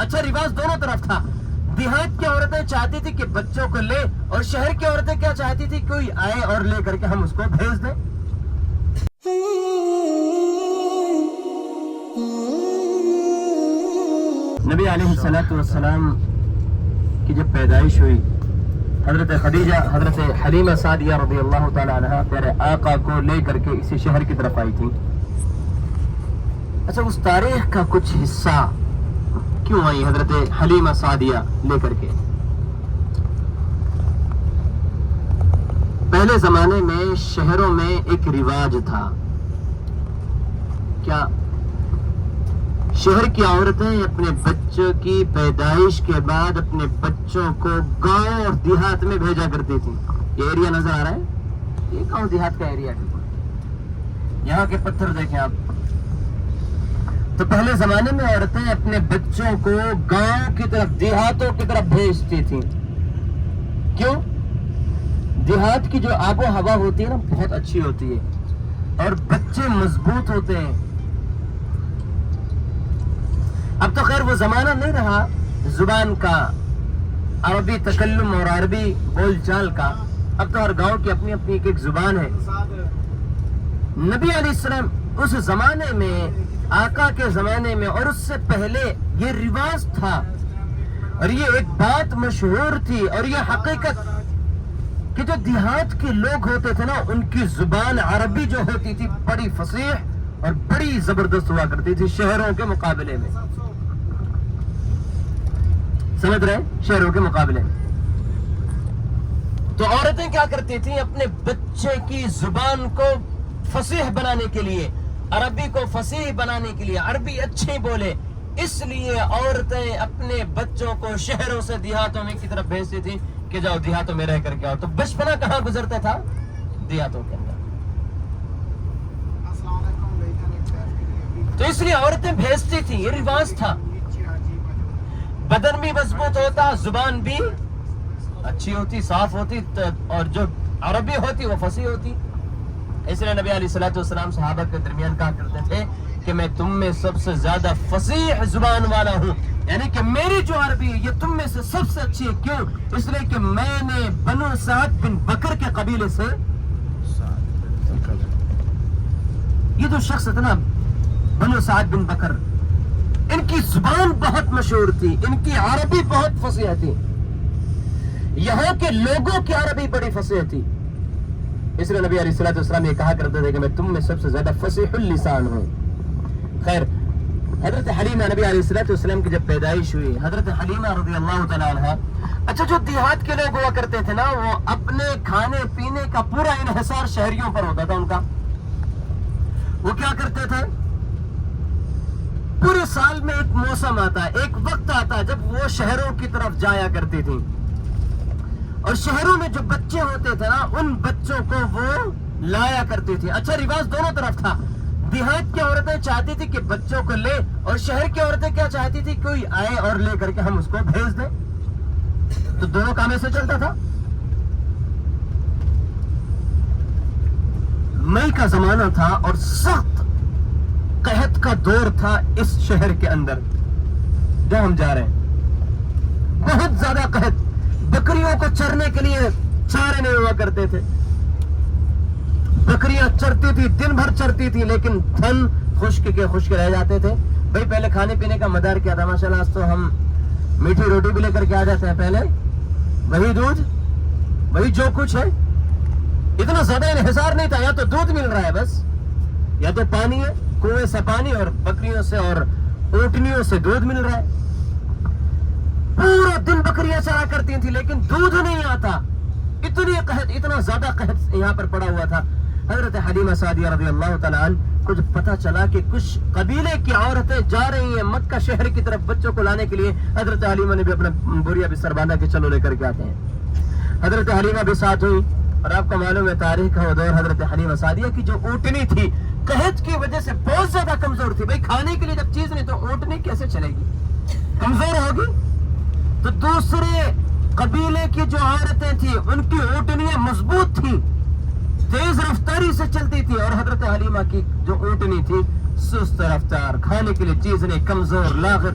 اچھا رواج دونوں طرف تھا. دیہات کی عورتیں چاہتی تھی کہ بچوں کو لے, اور شہر کی عورتیں کیا چاہتی تھی, کوئی آئے اور لے کر کے ہم اس کو بھیج دیں. نبی علیہ الصلوۃ والسلام کی جب پیدائش ہوئی, حضرت خدیجہ حضرت حلیمہ سعدیہ رضی اللہ تعالی عنہا پیارے آقا کو لے کر کے اسی شہر کی طرف آئی تھی. اچھا اس تاریخ کا کچھ حصہ کیوں آئی حضرت حلیمہ سعدیہ لے کر کے؟ پہلے زمانے میں شہروں میں ایک رواج تھا, کیا شہر کی عورتیں اپنے بچوں کی پیدائش کے بعد اپنے بچوں کو گاؤں اور دیہات میں بھیجا کرتی تھی. یہ ایریا نظر آ رہا ہے, یہ گاؤں دیہات کا ایریا ہے, یہاں کے پتھر دیکھیں آپ. تو پہلے زمانے میں عورتیں اپنے بچوں کو گاؤں کی طرف, دیہاتوں کی طرف بھیجتی تھیں. کیوں؟ دیہات کی جو آب و ہوا ہوتی ہے نا بہت اچھی ہوتی ہے, اور بچے مضبوط ہوتے ہیں. اب تو خیر وہ زمانہ نہیں رہا زبان کا, عربی تکلم اور عربی بول چال کا. اب تو ہر گاؤں کی اپنی اپنی ایک زبان ہے. نبی علیہ السلام اس زمانے میں, آقا کے زمانے میں اور اس سے پہلے یہ رواج تھا, اور یہ ایک بات مشہور تھی, اور یہ حقیقت کہ جو دیہات کے لوگ ہوتے تھے نا ان کی زبان عربی جو ہوتی تھی بڑی فصیح اور بڑی زبردست ہوا کرتی تھی شہروں کے مقابلے میں. سمجھ رہے ہیں؟ شہروں کے مقابلے میں. تو عورتیں کیا کرتی تھیں, اپنے بچے کی زبان کو فصیح بنانے کے لیے, عربی کو فصیح بنانے کے لیے, عربی اچھی بولے, اس لیے عورتیں اپنے بچوں کو شہروں سے دیہاتوں میں کی طرف بھیجتی تھیں کہ جاؤ دیہاتوں میں رہ کر کے آؤ. تو بچپنا کہاں گزرتا تھا؟ دیہاتوں کے اندر. تو اس لیے عورتیں بھیجتی تھیں, یہ رواج تھا. بدن بھی مضبوط ہوتا, زبان بھی اچھی ہوتی, صاف ہوتی, اور جو عربی ہوتی وہ فصیح ہوتی. اس لیے نبی علیہ الصلوۃ والسلام صحابہ کے درمیان کہا کرتے تھے کہ میں تم میں سب سے زیادہ فصیح زبان والا ہوں, یعنی کہ میری جو عربی ہے یہ تم میں سے سب سے اچھی ہے. کیوں؟ اس لیے کہ میں نے بنو سعد بن بکر کے قبیلے سے, یہ جو شخص تھا نا بنو سعد بن بکر, ان کی زبان بہت مشہور تھی, ان کی عربی بہت فصیح تھی, یہاں کے لوگوں کی عربی بڑی فصیح تھی. اس لیے نبی علیہ الصلوۃ والسلام یہ کہا کرتے تھے کہ میں تم میں سب سے زیادہ فصیح اللسان ہوں. خیر, حضرت حلیمہ, نبی علیہ الصلوۃ والسلام کی جب پیدائش ہوئی, حضرت حلیمہ رضی اللہ تعالی عنہا, اچھا جو دیہات کے لوگ ہوا کرتے تھے نا وہ اپنے کھانے پینے کا پورا انحصار شہریوں پر ہوتا تھا ان کا. وہ کیا کرتے تھے, پورے سال میں ایک موسم آتا ہے, ایک وقت آتا ہے جب وہ شہروں کی طرف جایا کرتی تھی, اور شہروں میں جو بچے ہوتے تھے نا ان بچوں کو وہ لایا کرتی تھی. اچھا رواج دونوں طرف تھا. دیہات کی عورتیں چاہتی تھی کہ بچوں کو لے, اور شہر کی عورتیں کیا چاہتی تھی, کوئی آئے اور لے کر کے ہم اس کو بھیج دیں. تو دونوں کام ایسے چلتا تھا. مئی کا زمانہ تھا اور سخت قحط کا دور تھا اس شہر کے اندر جہاں ہم جا رہے ہیں. بہت زیادہ قحط, بکریوں کو چرنے کے لیے چارے نہیں ہوا کرتے تھے. بکریاں چرتی تھی, دن بھر چرتی تھی, لیکن دھن خشک کے خشک رہ جاتے تھے. بھائی پہلے کھانے پینے کا مدار کیا تھا, ماشاءاللہ آج تو ہم میٹھی روٹی بھی لے کر کے آ جاتے ہیں, پہلے وہی دودھ وہی جو کچھ ہے. اتنا زیادہ انحصار نہیں تھا, یا تو دودھ مل رہا ہے بس, یا تو پانی ہے, کنویں سے پانی, اور بکریوں سے اور اونٹنیوں سے دودھ مل رہا ہے. پورا دن بکریاں چرا کرتی تھی لیکن دودھ نہیں آتا. اتنی قحط, اتنا زیادہ قحط یہاں پر پڑا ہوا تھا. حضرت حلیمہ سعدیہ رضی اللہ تعالیٰ عنہ کو جب پتا چلا کہ کچھ قبیلے کی عورتیں جا رہی ہیں مکہ شہر کی طرف بچوں کو لانے کے لیے, حضرت حلیمہ نے بھی اپنا بوریا بستر باندھا کہ چلو لے کر کے آتے ہیں. حضرت حلیمہ بھی ساتھ ہوئی, اور آپ کو معلوم ہے تاریخ کا وہ دور, حضرت حلیمہ سعدیہ کی جو اونٹنی تھی قحط کی وجہ سے بہت زیادہ کمزور تھی. بھائی کھانے کے لیے جب چیز نہیں تو اونٹنی کیسے چلے گی, کمزور ہوگی. تو دوسرے قبیلے کی جو عورتیں تھیں ان کی اونٹنیاں مضبوط تھیں, تیز رفتاری سے چلتی تھی, اور حضرت حلیمہ کی جو اونٹنی تھی سست رفتار, کھانے کے لیے چیز نہیں, کمزور لاغر.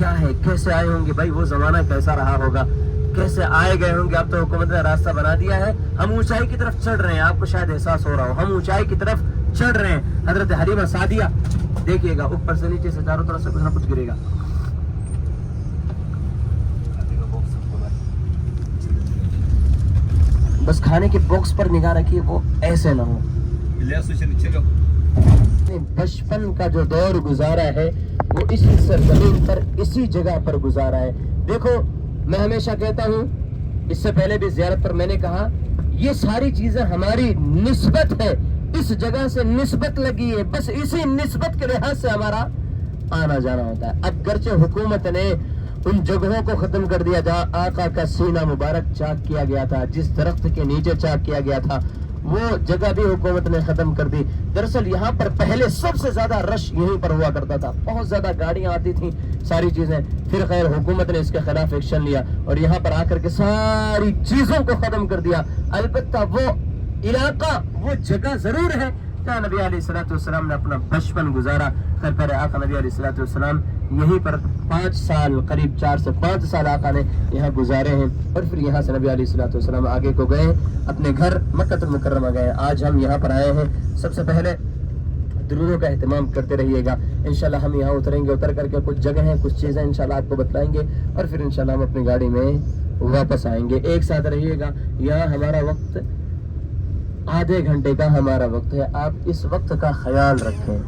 کیا ہے, کیسے آئے ہوں گے بھائی, وہ زمانہ کیسا رہا ہوگا, کیسے آئے گئے ہوں گے. اب تو حکومت نے راستہ بنا دیا ہے, ہم اونچائی کی طرف چڑھ رہے ہیں. آپ کو شاید احساس ہو رہا ہو, ہم اونچائی کی طرف چڑھ رہے ہیں. حضرت حلیمہ سعدیہ دیکھیے گا, اوپر سے نیچے سے چاروں طرف سے کچھ نہ کچھ گرے گا. بس کھانے کے باکس پر نگاہ رکھیے, وہ ایسے نہ ہو. بچپن کا جو دور گزارا ہے وہ اسی سرزمین پر, اسی جگہ پر گزارا ہے. دیکھو میں ہمیشہ کہتا ہوں, اس سے پہلے بھی زیارت پر میں نے کہا, یہ ساری چیزیں ہماری نسبت ہے, اس جگہ سے نسبت لگی ہے, بس اسی نسبت کے لحاظ سے ہمارا آنا جانا ہوتا ہے. اب گرچہ حکومت نے ان جگہوں کو ختم کر دیا جہاں آقا کا سینہ مبارک چاک کیا گیا تھا, جس درخت کے نیچے چاک کیا گیا تھا, وہ جگہ بھی حکومت نے ختم کر دی. دراصل یہاں پر پہلے سب سے زیادہ رش یہیں پر ہوا کرتا تھا, بہت زیادہ گاڑیاں آتی تھیں, ساری چیزیں. پھر خیر حکومت نے اس کے خلاف ایکشن لیا اور یہاں پر آ کر کے ساری چیزوں کو ختم کر دیا. البتہ وہ علاقہ, وہ جگہ ضرور ہے جہاں نبی علیہ الصلوۃ والسلام نے اپنا بچپن گزارا. پھر پہلے آقا نبی علیہ الصلوۃ والسلام یہیں پر 5 سال, قریب 4 سے 5 سال آقا نے یہاں گزارے ہیں. اور پھر یہاں سے نبی علیہ الصلوۃ والسلام آگے کو گئے, اپنے گھر مکہ المکرمہ گئے. آج ہم یہاں پر آئے ہیں. سب سے پہلے درودوں کا اہتمام کرتے رہیے گا. انشاءاللہ ہم یہاں اتریں گے, اتر کر کے کچھ جگہ ہیں, کچھ چیزیں انشاءاللہ آپ کو بتلائیں گے, اور پھر انشاءاللہ ہم اپنی گاڑی میں واپس آئیں گے. ایک ساتھ رہیے گا. یہاں ہمارا وقت آدھے گھنٹے کا ہمارا وقت ہے, آپ اس وقت کا خیال رکھیں.